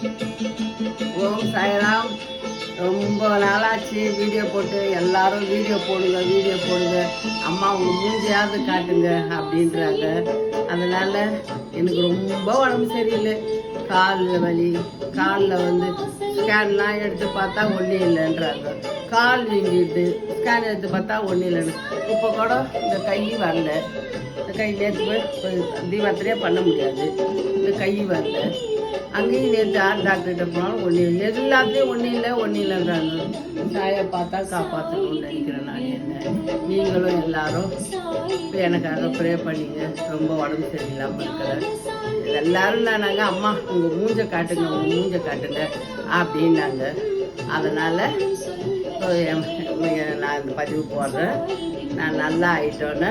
ஓம் சாய்ராம். ரொம்ப நாளாச்சு வீடியோ போட்டு, எல்லாரும் வீடியோ போடுங்க, அம்மா உங்கள் மூஞ்சியாவது காட்டுங்க அப்படின்றாங்க. அதனால் எனக்கு ரொம்ப உடம்பு சரியில்லை. காலில் வலி, காலில் ஸ்கேன்லாம் எடுத்து பார்த்தா ஒன்றும் இல்லைன்றாங்க. கால் வீங்கிட்டு ஸ்கேன் எடுத்து பார்த்தா ஒன்றும் இல்லைன்னு. இப்போ கூட இந்த கை வரல, இந்த கை நேற்று போய் தீபாவளியே பண்ண முடியாது, இந்த கை வரல. அங்கேயும் நேற்று டாக்டர்கிட்ட போனாலும் எல்லாத்துலேயும் ஒன்றும் இல்லைன்றாங்க. தாயை பார்த்தா காப்பாற்றணும்னு நினைக்கிறேன் நான். நீங்களும் எல்லாரும் எனக்காக ப்ரே பண்ணிங்க. ரொம்ப உடம்பு சரியில்லாமல் இருக்கிறேன். எல்லாரும் நாங்கள் அம்மா உங்கள் மூஞ்சை காட்டுங்க அப்படின்னாங்க. அதனால் நான் இந்த பதிவு போடுறேன். நான் நல்லா ஆயிட்டோன்னு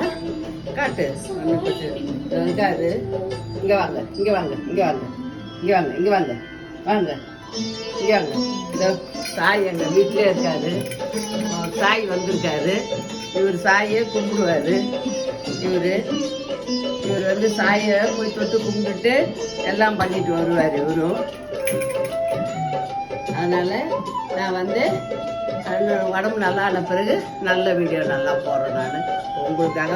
காட்டு இருக்காது. இங்கே வாங்க. இந்த சாய் எங்கள் வீட்டிலே இருக்காரு. சாய் வந்திருக்காரு. இவர் சாயை கும்பிடுவார். இவர் சாயை போய் தொட்டு கும்பிட்டுட்டு எல்லாம் பண்ணிட்டு வருவார் இவரும். அதனால் நான் உடம்பு நல்லா ஆன பிறகு நல்ல வீடியோ நல்லா போடுறேன். நான் உங்களுக்காக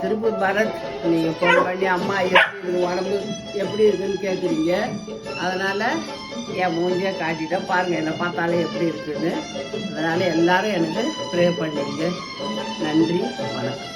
திருப்பூர் பரத் நீங்கள் ஃபோன் பண்ணி அம்மா எப்படி உடம்பு எப்படி இருக்குன்னு கேட்குறீங்க. அதனால் என் மூஞ்சியை காட்டிட்டேன் பாருங்கள், என்னை பார்த்தாலே எப்படி இருக்குன்னு. அதனால் எல்லோரும் எனக்கு ப்ரே பண்ணிடுங்க. நன்றி, வணக்கம்.